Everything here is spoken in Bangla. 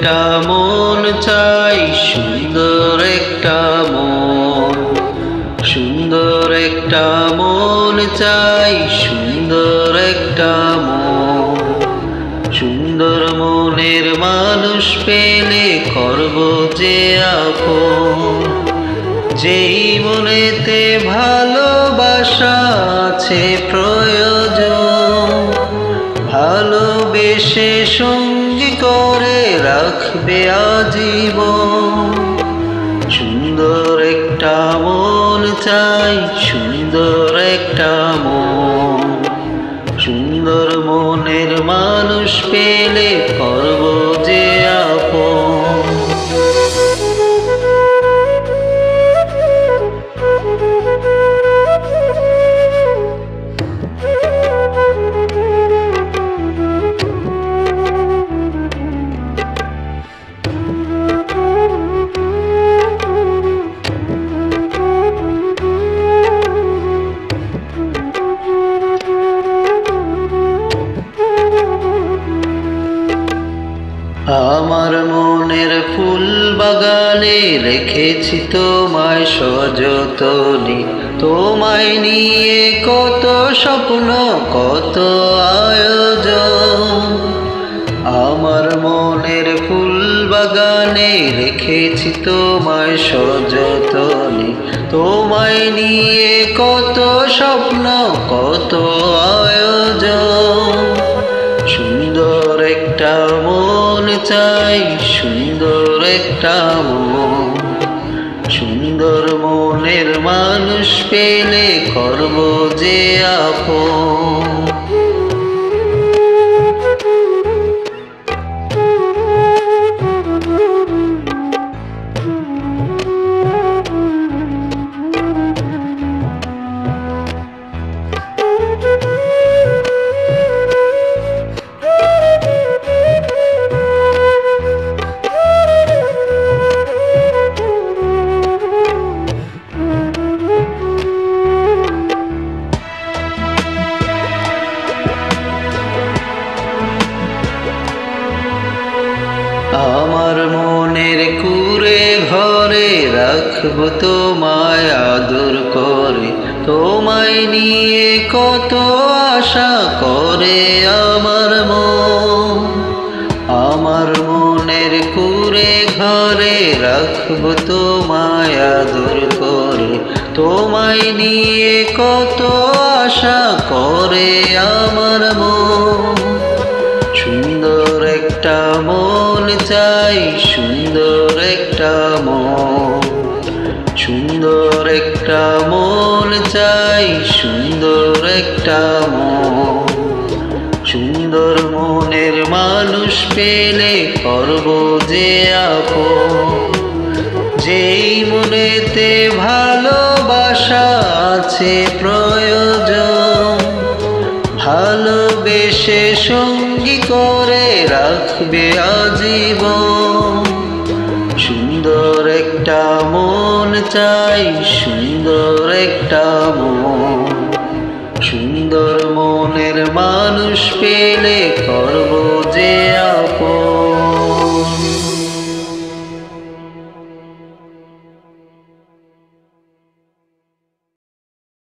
একটা মন চাই, সুন্দর একটা মন, সুন্দর একটা মন চাই, সুন্দর একটা মন। সুন্দর মনের মানুষ পেলে করব যে আপন, যেই মনেতে ভালোবাসা আছে প্রয়োজন, ভালোবেসে সঙ্গী করে রাখবে আজীবন। সুন্দর একটা মন চাই, সুন্দর একটা মন, সুন্দর মনের মানুষ পেলে করব যে আপন। আমার মনের ফুল বাগানে রেখেছি তোমায় সযতনে, তোমায় নিয়ে কত স্বপ্ন কত আয়োজন। আমার মনের ফুল বাগানে রেখেছি তোমায় সযতনে, তোমায় নিয়ে কত স্বপ্ন কত আয়োজন। সুন্দর একটা মন চাই, সুন্দর একটা মন, সুন্দর মনের মানুষ পেলে করব যে আপন। আমার মনের কুঁড়ে ঘরে রাখবো তোমায় আদর করে, তোমায় নিয়ে কত আশা করে আমার মন। আমার মনের কুঁড়ে ঘরে রাখবো তোমায় আদর করে, তোমায় নিয়ে কত আশা করে আমার মন। সুন্দর একটা মন চাই, সুন্দর একটা মন, সুন্দর একটা মন চাই, সুন্দর একটা মন। সুন্দর মনের মানুষ পেলে করব যে আপন, যেই মনেতে ভালোবাসা আছে প্রয়োজন, ভালোবেসে সঙ্গী করে রাখবে আজীবন। সুন্দর একটা মন চাই, সুন্দর একটা মন, সুন্দর মনের মানুষ পেলে করব